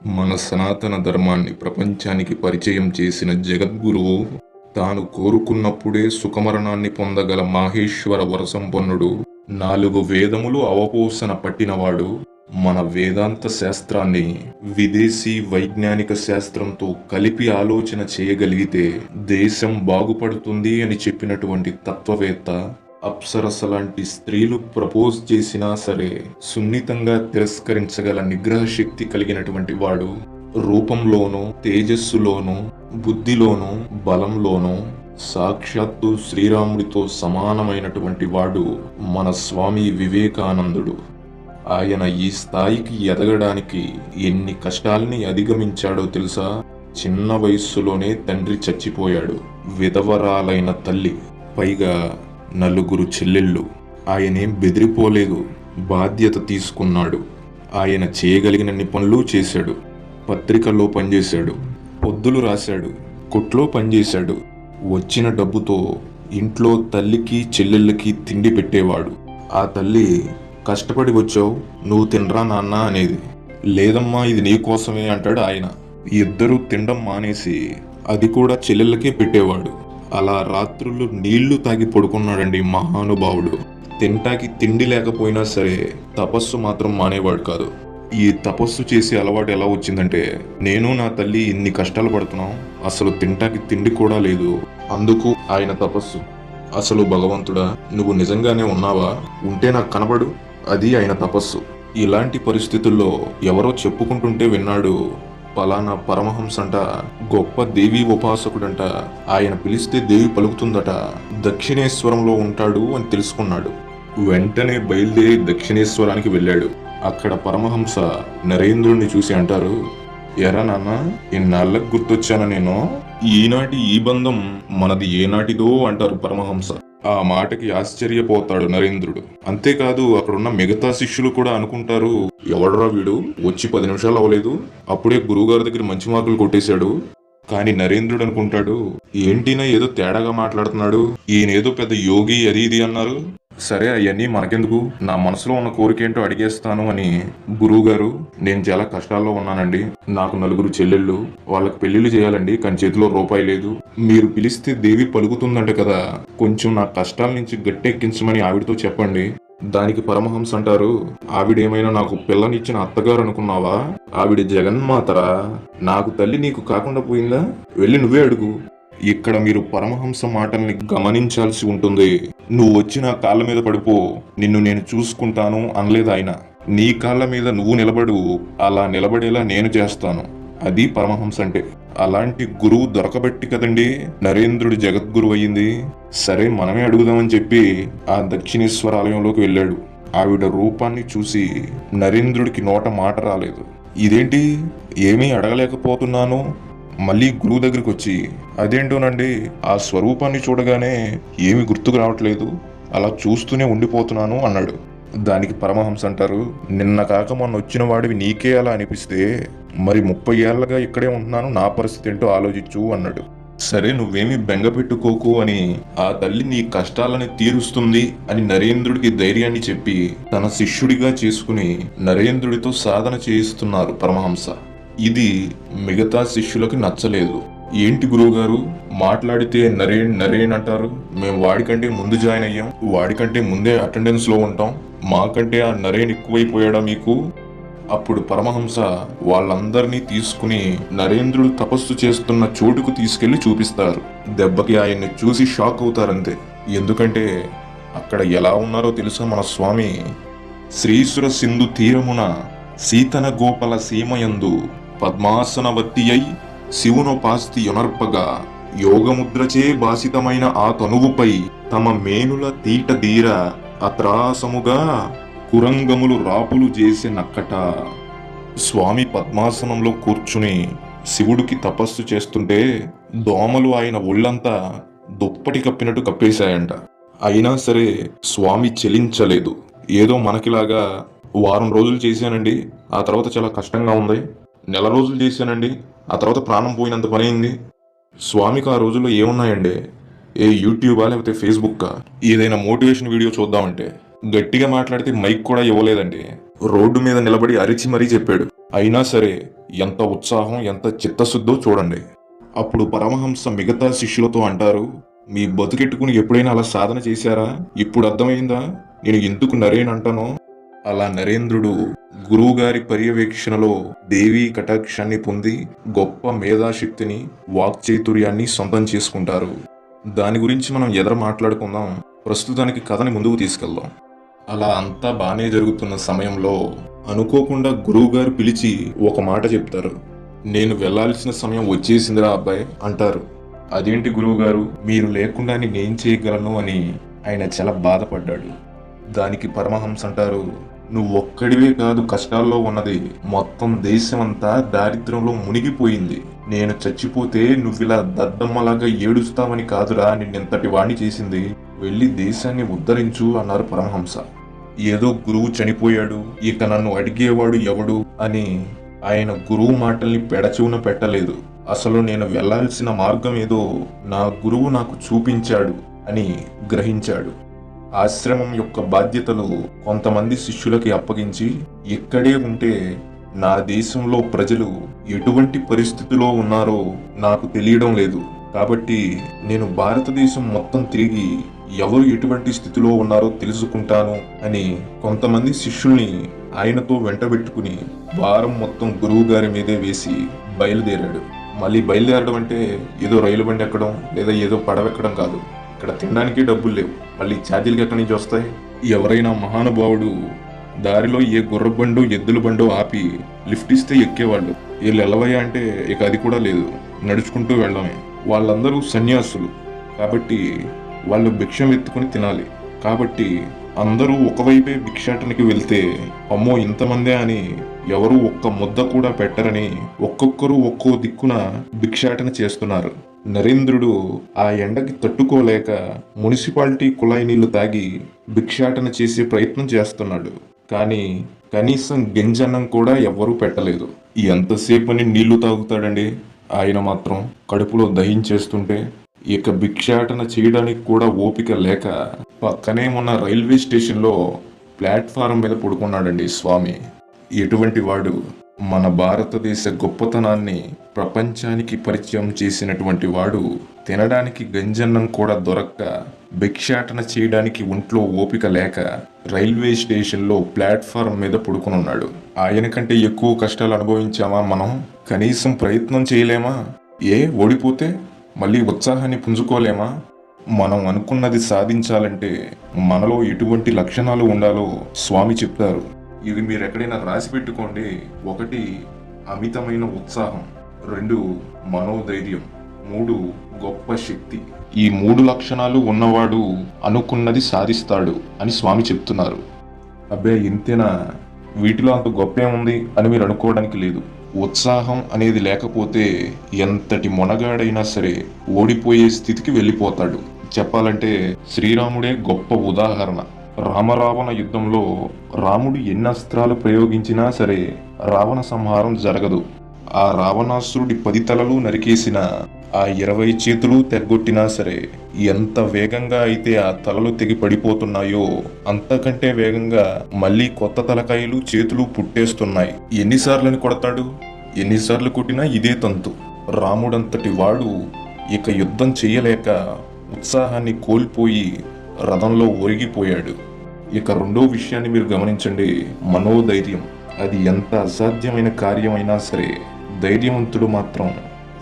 మన సనాతన ధర్మాన్ని ప్రపంచానికి పరిచయం చేసిన జగద్గురువు, తాను కోరుకున్నప్పుడే సుఖమరణాన్ని పొందగల మాహేశ్వర వరసంపన్నుడు, 4 వేదములు అవపోసన పట్టినవాడు, మన వేదాంత శాస్త్రాన్ని విదేశీ వైజ్ఞానిక శాస్త్రంతో కలిపి ఆలోచన చేయగలిగితే దేశం బాగుపడుతుంది అని చెప్పినటువంటి తత్వవేత్త, అప్సరసలాంటి స్త్రీలు ప్రపోజ్ చేసినా సరే సున్నితంగా తిరస్కరించగల నిగ్రహ శక్తి కలిగినటువంటి వాడు, రూపంలోనూ తేజస్సులోనూ బుద్ధిలోనూ బలంలోనూ సాక్షాత్తు శ్రీరాముడితో సమానమైనటువంటి వాడు మన స్వామి వివేకానందుడు. ఆయన ఈ స్థాయికి ఎదగడానికి ఎన్ని కష్టాల్ని అధిగమించాడో తెలుసా? చిన్న వయస్సులోనే తండ్రి చచ్చిపోయాడు, విధవరాలైన తల్లి, పైగా 4 చెల్లెళ్ళు. ఆయనేం బెదిరిపోలేదు, బాధ్యత తీసుకున్నాడు. ఆయన చేయగలిగినన్ని పనులు చేశాడు. పత్రికల్లో పనిచేశాడు, పొద్దులు రాశాడు, కొట్లో పనిచేశాడు. వచ్చిన డబ్బుతో ఇంట్లో తల్లికి చెల్లెళ్ళకి తిండి పెట్టేవాడు. ఆ తల్లి, కష్టపడి వచ్చావు, నువ్వు తినరా నాన్న అనేది. లేదమ్మా, ఇది నీకోసమే అంటాడు ఆయన. ఇద్దరూ తినడం మానేసి అది కూడా చెల్లెళ్ళకే పెట్టేవాడు. అలా రాత్రులు నీళ్లు తాగి పడుకున్నాడండి మహానుభావుడు. తింటాకి తిండి లేకపోయినా సరే తపస్సు మాత్రం మానేవాడు కాదు. ఈ తపస్సు చేసే అలవాటు ఎలా వచ్చిందంటే, నేను నా తల్లి ఇన్ని కష్టాలు పడుతున్నాం, అసలు తింటాకి తిండి కూడా లేదు, అందుకు ఆయన తపస్సు. అసలు భగవంతుడా, నువ్వు నిజంగానే ఉన్నావా? ఉంటే నాకు కనబడు. అది ఆయన తపస్సు. ఇలాంటి పరిస్థితుల్లో ఎవరో చెప్పుకుంటుంటే విన్నాడు, పలానా పరమహంసంట గొప్ప దేవీ ఉపాసకుడంట, ఆయన పిలిస్తే దేవి పలుకుతుందట, దక్షిణేశ్వరంలో ఉంటాడు అని తెలుసుకున్నాడు. వెంటనే బయలుదేరి దక్షిణేశ్వరానికి వెళ్ళాడు. అక్కడ పరమహంస నరేంద్రుడిని చూసి అంటారు, ఎరా నాన్న, ఇన్నాళ్ళకు గుర్తొచ్చాను నేను. ఈనాటి ఈ బంధం మనది ఏనాటిదో అంటారు పరమహంస. ఆ మాటకి ఆశ్చర్యపోతాడు నరేంద్రుడు. అంతేకాదు, అక్కడున్న మిగతా శిష్యులు కూడా అనుకుంటారు, ఎవడరా వీడు, వచ్చి 10 నిమిషాలు అవ్వలేదు, అప్పుడే గురువుగారి దగ్గర మంచి మార్కులు కొట్టేశాడు. కానీ నరేంద్రుడు అనుకుంటాడు, ఏంటినా ఏదో తేడాగా మాట్లాడుతున్నాడు, ఈయనేదో పెద్ద యోగి అది ఇది అన్నారు. సరే, అవన్నీ మనకెందుకు, నా మనసులో ఉన్న కోరికేంటో అడిగేస్తాను అని, గురువుగారు, నేను చాలా కష్టాల్లో ఉన్నానండి, నాకు 4 చెల్లెళ్ళు, వాళ్ళకి పెళ్లిళ్ళు చేయాలండి, కానీ చేతిలో రూపాయి లేదు, మీరు పిలిస్తే దేవి పలుకుతుందంట కదా, కొంచెం నా కష్టాల నుంచి గట్టెక్కించమని ఆవిడతో చెప్పండి. దానికి పరమహంస అంటారు, ఆవిడేమైనా నాకు పిల్లనిచ్చిన అత్తగారు అనుకున్నావా? ఆవిడ జగన్మాతరా, నాకు తల్లి, నీకు కాకుండా పోయిందా? వెళ్ళి నువ్వే అడుగు. ఇక్కడ మీరు పరమహంస మాటల్ని గమనించాల్సి ఉంటుంది. నువ్వు వచ్చి నా కాళ్ళ మీద పడిపో, నిన్ను నేను చూసుకుంటాను అనలేదు ఆయన. నీ కాళ్ళ మీద నువ్వు నిలబడు, అలా నిలబడేలా నేను చేస్తాను. అది పరమహంస అంటే. అలాంటి గురువు దొరకబట్టి కదండి నరేంద్రుడి జగద్గురు అయ్యింది. సరే, మనమే అడుగుదామని చెప్పి ఆ దక్షిణేశ్వర ఆలయంలోకి వెళ్ళాడు. ఆవిడ రూపాన్ని చూసి నరేంద్రుడికి నోట మాట రాలేదు. ఇదేంటి, ఏమీ అడగలేకపోతున్నాను, మళ్ళీ గురువు దగ్గరికి వచ్చి, అదేంటోనండి, ఆ స్వరూపాన్ని చూడగానే ఏమి గుర్తుకు రావట్లేదు, అలా చూస్తూనే ఉండిపోతున్నాను అన్నాడు. దానికి పరమహంస అంటారు, నిన్న కాక మొన్న వచ్చిన వాడివి నీకే అలా అనిపిస్తే మరి 30 ఏళ్లగా ఇక్కడే ఉంటున్నాను, నా పరిస్థితి ఏంటో ఆలోచించు అన్నాడు. సరే, నువ్వేమీ బెంగ పెట్టుకోకు అని, ఆ తల్లి నీ కష్టాలని తీరుస్తుంది అని నరేంద్రుడికి ధైర్యాన్ని చెప్పి తన శిష్యుడిగా చేసుకుని నరేంద్రుడితో సాధన చేయిస్తున్నారు పరమహంస. ఇది మిగతా శిష్యులకి నచ్చలేదు. ఏంటి గురువుగారు, మాట్లాడితే నరేన్ నరేన్ అంటారు, మేము వాడికంటే ముందు జాయిన్ అయ్యాం, వాడికంటే ముందే అటెండెన్స్ లో ఉంటాం, మాకంటే ఆ నరేన్ ఎక్కువైపోయాడా మీకు? అప్పుడు పరమహంస వాళ్ళందరినీ తీసుకుని నరేంద్రుడు తపస్సు చేస్తున్న చోటుకు తీసుకెళ్లి చూపిస్తారు. దెబ్బకి ఆయన్ని చూసి షాక్ అవుతారంతే. ఎందుకంటే అక్కడ ఎలా ఉన్నారో తెలుసా మన స్వామి? శ్రీసుర సింధు తీరమున సీతన గోపల సీమయందు పద్మాసనవత్తి అయి శివునోపాస్తి యొనర్పగా యోగముద్రచే భాసితమైన ఆ తనువుపై తమ మేనుల తీటదీర అత్రాసముగా కురంగములు రాపులు చేసే నక్కట. స్వామి పద్మాసనంలో కూర్చుని శివుడికి తపస్సు చేస్తుంటే దోమలు ఆయన ఒళ్ళంతా దుప్పటి కప్పినట్టు కప్పేశాయంట. అయినా సరే స్వామి చెలించలేదు. ఏదో మనకిలాగా వారం రోజులు చేశానండి, ఆ తర్వాత చాలా కష్టంగా ఉంది, నెల రోజులు చేశానండి, ఆ తర్వాత ప్రాణం పోయినంత పని అయింది. స్వామికి ఆ రోజుల్లో ఏమున్నాయండి? ఏ యూట్యూబా లేకపోతే ఫేస్బుక్కా? ఏదైనా మోటివేషన్ వీడియో చూద్దామంటే గట్టిగా మాట్లాడితే మైక్ కూడా ఇవ్వలేదండి. రోడ్డు మీద నిలబడి అరిచి మరీ చెప్పాడు. అయినా సరే ఎంత ఉత్సాహం, ఎంత చిత్తశుద్ధో చూడండి. అప్పుడు పరమహంస మిగతా శిష్యులతో అంటారు, మీ బతుకెట్టుకుని ఎప్పుడైనా అలా సాధన చేశారా? ఇప్పుడు అర్థమైందా నేను ఎందుకు నరేన్ అంటానో? అలా నరేంద్రుడు గురువుగారి పర్యవేక్షణలో దేవీ కటాక్షాన్ని పొంది గొప్ప మేధాశక్తిని, వాక్చాతుర్యాన్ని సొంతం చేసుకుంటారు. దాని గురించి మనం ఎదర మాట్లాడుకుందాం. ప్రస్తుతానికి కథని ముందుకు తీసుకెళ్దాం. అలా అంతా బానే జరుగుతున్న సమయంలో అనుకోకుండా గురువుగారు పిలిచి ఒక మాట చెప్తారు. నేను వెళ్లాల్సిన సమయం వచ్చేసిందిరా అబ్బాయి అంటారు. అదేంటి గురువుగారు, మీరు లేకుండా నేనేం చేయగలను అని ఆయన చాలా బాధపడ్డాడు. దానికి పరమహంస అంటారు, నువ్వు ఒక్కడివే కాదు కష్టాల్లో ఉన్నది, మొత్తం దేశమంతా దారిద్ర్యంలో మునిగిపోయింది. నేను చచ్చిపోతే నువ్విలా దద్దమ్మలాగా ఏడుస్తావని కాదురా నిన్నెంతటి వాణ్ణి చేసింది, వెళ్ళి దేశాన్ని ఉద్ధరించు అన్నారు పరమహంస. ఏదో గురువు చనిపోయాడు, ఇక నన్ను అడిగేవాడు ఎవడు అని ఆయన గురువు మాటల్ని పెడచెవున పెట్టలేదు. అసలు నేను వెళ్లాల్సిన మార్గం ఏదో నా గురువు నాకు చూపించాడు అని గ్రహించాడు. ఆశ్రమం యొక్క బాధ్యతలు కొంతమంది శిష్యులకి అప్పగించి ఇక్కడే ఉంటే నా దేశంలో ప్రజలు ఎటువంటి పరిస్థితిలో ఉన్నారో నాకు తెలియడం లేదు. కాబట్టి నేను భారతదేశం మొత్తం తిరిగి ఎవరు ఎటువంటి స్థితిలో ఉన్నారో తెలుసుకుంటాను అని కొంతమంది శిష్యుల్ని ఆయనతో వెంటబెట్టుకుని భారం మొత్తం గురువు గారి మీదే వేసి బయలుదేరాడు. మళ్ళీ బయలుదేరడం అంటే ఏదో రైలు బండి ఎక్కడం లేదా ఏదో పడవెక్కడం కాదు. ఇక్కడ తినడానికి డబ్బులు లేవు, మళ్ళీ ఛార్జీలకి ఎక్కడి నుంచి వస్తాయి? ఎవరైనా మహానుభావుడు దారిలో ఏ గుర్రబండో ఎద్దుల బండో ఆపి లిఫ్ట్ ఇస్తే ఎక్కేవాళ్ళు. వీళ్ళు ఎలవయ్యా అంటే ఇక అది కూడా లేదు, నడుచుకుంటూ వెళ్ళడమే. వాళ్ళందరూ సన్యాసులు కాబట్టి వాళ్ళు భిక్షం ఎత్తుకుని తినాలి. కాబట్టి అందరూ ఒకవైపే భిక్షాటనకి వెళ్తే అమ్మో ఇంతమందే అని ఎవరు ఒక్క ముద్ద కూడా పెట్టరని ఒక్కొక్కరు ఒక్కో దిక్కున భిక్షాటన చేస్తున్నారు. నరేంద్రుడు ఆ ఎండకి తట్టుకోలేక మున్సిపాలిటీ కుళాయి నీళ్లు తాగి భిక్షాటన చేసే ప్రయత్నం చేస్తున్నాడు. కానీ కనీసం గింజన్నం కూడా ఎవ్వరూ పెట్టలేదు. ఎంతసేపని నీళ్లు తాగుతాడండి? ఆయన మాత్రం కడుపులో దహించేస్తుంటే ఇక భిక్షాటన చేయడానికి కూడా ఓపిక లేక పక్కనే ఉన్న రైల్వే స్టేషన్లో ప్లాట్ఫారం మీద పడుకున్నాడండి స్వామి. ఎటువంటి వాడు? మన భారతదేశ గొప్పతనాన్ని ప్రపంచానికి పరిచయం చేసినటువంటి వాడు తినడానికి గంజన్నం కూడా దొరక్క భిక్షాటన చేయడానికి ఒంట్లో ఓపిక లేక రైల్వే స్టేషన్లో ప్లాట్ఫారం మీద పడుకునున్నాడు. ఆయన కంటే ఎక్కువ కష్టాలు అనుభవించామా మనం? కనీసం ప్రయత్నం చేయలేమా? ఓడిపోతే మళ్ళీ ఉత్సాహాన్ని పుంజుకోలేమా? మనం అనుకున్నది సాధించాలంటే మనలో ఎటువంటి లక్షణాలు ఉండాలో స్వామి చెప్తారు. ఇవి మీరు ఎక్కడైనా రాసి పెట్టుకోండి. 1 అమితమైన ఉత్సాహం, 2 మనోధైర్యం, 3 గొప్ప శక్తి. ఈ 3 లక్షణాలు ఉన్నవాడు అనుకున్నది సాధిస్తాడు అని స్వామి చెప్తున్నారు. అబ్బే ఇంతేనా? వీటిలో అంత గొప్పేముంది అని మీరు అనుకోవడానికి లేదు. ఉత్సాహం అనేది లేకపోతే ఎంతటి మొనగాడైనా సరే ఓడిపోయే స్థితికి వెళ్ళిపోతాడు. చెప్పాలంటే శ్రీరాముడే గొప్ప ఉదాహరణ. రామరావణ యుద్ధంలో రాముడు ఎన్ని అస్త్రాలు ప్రయోగించినా సరే రావణ సంహారం జరగదు. ఆ రావణాసురుడి 10 తలలు నరికేసిన, ఆ 20 చేతులు తెగ్గొట్టినా సరే ఎంత వేగంగా అయితే ఆ తలలు తెగి పడిపోతున్నాయో అంతకంటే వేగంగా మళ్ళీ కొత్త తలకాయలు చేతులు పుట్టేస్తున్నాయి. ఎన్నిసార్లని కొడతాడు? ఎన్నిసార్లు కొట్టినా ఇదే తంతు. రాముడంతటి వాడు ఇక యుద్ధం చెయ్యలేక ఉత్సాహాన్ని కోల్పోయి రథంలో ఒరిగిపోయాడు. ఇక 2వ విషయాన్ని మీరు గమనించండి, మనోధైర్యం. అది ఎంత అసాధ్యమైన కార్యమైనా సరే ధైర్యవంతుడు మాత్రం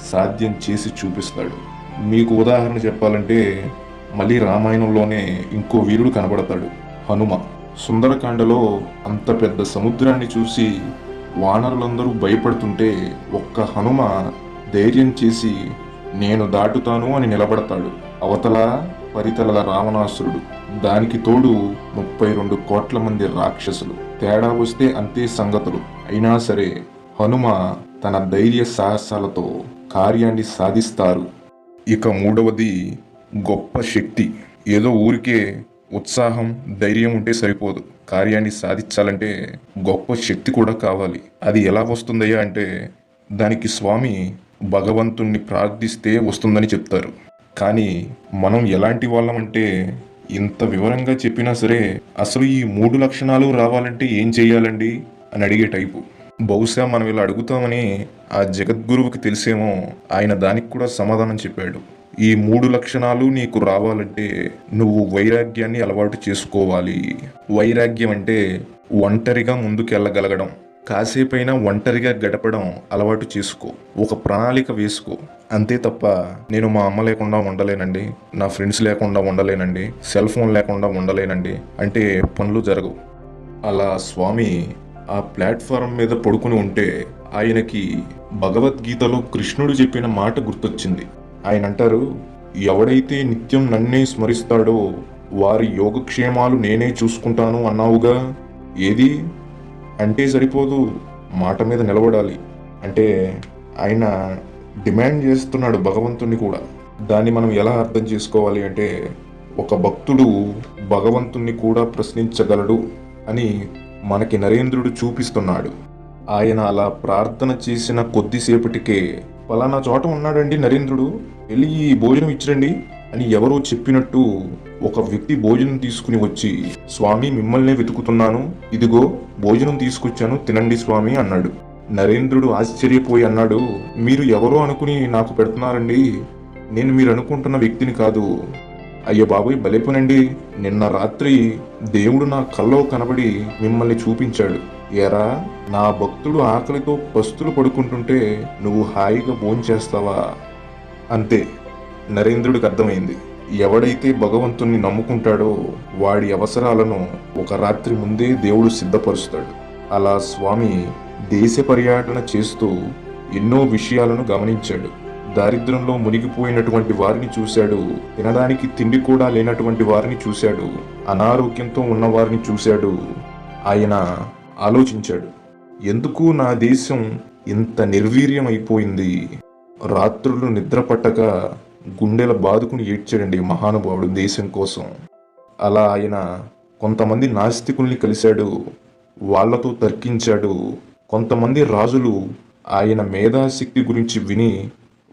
సాధ్యం చేసి చూపిస్తాడు. మీకు ఉదాహరణ చెప్పాలంటే మళ్ళీ రామాయణంలోనే ఇంకో వీరుడు కనబడతాడు, హనుమ. సుందరకాండలో అంత పెద్ద సముద్రాన్ని చూసి వానరులందరూ భయపడుతుంటే ఒక్క హనుమ ధైర్యం చేసి నేను దాటుతాను అని నిలబడతాడు. అవతల పరితలల రావణాసురుడు, దానికి తోడు 32 కోట్ల మంది రాక్షసులు. తేడా వస్తే అంతే సంగతులు. అయినా సరే హనుమ తన ధైర్య సాహసాలతో కార్యాన్ని సాధిస్తారు. ఇక 3వది గొప్ప శక్తి. ఏదో ఊరికే ఉత్సాహం ధైర్యం ఉంటే సరిపోదు. కార్యాన్ని సాధించాలంటే గొప్ప శక్తి కూడా కావాలి. అది ఎలా వస్తుందయ్యా అంటే దానికి స్వామి భగవంతుణ్ణి ప్రార్థిస్తే వస్తుందని చెప్తారు. కానీ మనం ఎలాంటి వాళ్ళమంటే ఇంత వివరంగా చెప్పినా సరే అసలు ఈ 3 లక్షణాలు రావాలంటే ఏం చెయ్యాలండి అని అడిగే టైపు. బహుశా మనం ఇలా అడుగుతామని ఆ జగద్గురువుకి తెలిసేమో ఆయన దానికి కూడా సమాధానం చెప్పాడు. ఈ 3 లక్షణాలు నీకు రావాలంటే నువ్వు వైరాగ్యాన్ని అలవాటు చేసుకోవాలి. వైరాగ్యం అంటే ఒంటరిగా ముందుకెళ్ళగలగడం. కాసేపైనా ఒంటరిగా గడపడం అలవాటు చేసుకో. ఒక ప్రణాళిక వేసుకో. అంతే తప్ప నేను మా అమ్మ లేకుండా ఉండలేనండి, నా ఫ్రెండ్స్ లేకుండా ఉండలేనండి, సెల్ ఫోన్ లేకుండా ఉండలేనండి అంటే పనులు జరగవు. అలా స్వామి ఆ ప్లాట్ఫారం మీద పడుకుని ఉంటే ఆయనకి భగవద్గీతలో కృష్ణుడు చెప్పిన మాట గుర్తొచ్చింది. ఆయన అంటారు, ఎవడైతే నిత్యం నన్నే స్మరిస్తాడో వారి యోగక్షేమాలు నేనే చూసుకుంటాను అన్నావుగా. ఏది అంటే సరిపోదు, మాట మీద నిలబడాలి. అంటే ఆయన డిమాండ్ చేస్తున్నాడు భగవంతుణ్ణి కూడా. దాన్ని మనం ఎలా అర్థం చేసుకోవాలి అంటే, ఒక భక్తుడు భగవంతుణ్ణి కూడా ప్రశ్నించగలడు అని మనకి నరేంద్రుడు చూపిస్తున్నాడు. ఆయన అలా ప్రార్థన చేసిన కొద్దిసేపటికే పలానా చోట ఉన్నాడండి నరేంద్రుడు, వెళ్ళి ఈ భోజనం ఇచ్చిరండి అని ఎవరో చెప్పినట్టు ఒక వ్యక్తి భోజనం తీసుకుని వచ్చి, స్వామి మిమ్మల్నే వెతుకుతున్నాను, ఇదిగో భోజనం తీసుకొచ్చాను తినండి స్వామి అన్నాడు. నరేంద్రుడు ఆశ్చర్యపోయి అన్నాడు, మీరు ఎవరో అనుకుని నాకు పెడుతున్నారండి, నేను మీరు అనుకుంటున్న వ్యక్తిని కాదు. అయ్యో బాబోయ్ భలేపోనండి, నిన్న రాత్రి దేవుడు నా కల్లో కనబడి మిమ్మల్ని చూపించాడు. ఏరా, నా భక్తుడు ఆకలితో పస్తులు పడుకుంటుంటే నువ్వు హాయిగా భోంచేస్తావా? అంతే. నరేంద్రుడికి అర్థమైంది, ఎవడైతే భగవంతుణ్ణి నమ్ముకుంటాడో వాడి అవసరాలను ఒక రాత్రి ముందే దేవుడు సిద్ధపరుస్తాడు. అలా స్వామి దేశ పర్యటన చేస్తూ ఎన్నో విషయాలను గమనించాడు. దారిద్ర్యంలో మునిగిపోయినటువంటి వారిని చూశాడు, తినడానికి తిండి కూడా లేనటువంటి వారిని చూశాడు, అనారోగ్యంతో ఉన్నవారిని చూశాడు. ఆయన ఆలోచించాడు, ఎందుకు నా దేశం ఇంత నిర్వీర్యం అయిపోయింది? రాత్రులు నిద్ర పట్టక గుండెల బాదుకుని ఏడ్చాడండి మహానుభావుడు దేశం కోసం. అలా ఆయన కొంతమంది నాస్తికుల్ని కలిశాడు, వాళ్లతో తర్కించాడు. కొంతమంది రాజులు ఆయన మేధాశక్తి గురించి విని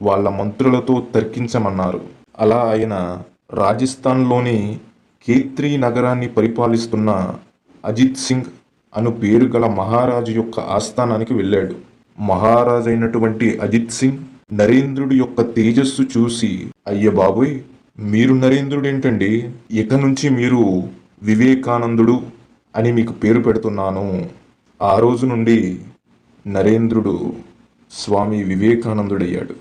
వాళ్ళ మంత్రులతో తర్కించమన్నారు. అలా ఆయన రాజస్థాన్లోని ఖేత్రీ నగరాన్ని పరిపాలిస్తున్న అజిత్ సింగ్ అను పేరు గల మహారాజు యొక్క ఆస్థానానికి వెళ్ళాడు. మహారాజైనటువంటి అజిత్ సింగ్ నరేంద్రుడి యొక్క తేజస్సు చూసి, అయ్య బాబోయ్, మీరు నరేంద్రుడేంటండి, ఇక నుంచి మీరు వివేకానందుడు అని మీకు పేరు పెడుతున్నాను. ఆ రోజు నుండి నరేంద్రుడు స్వామి వివేకానందుడయ్యాడు.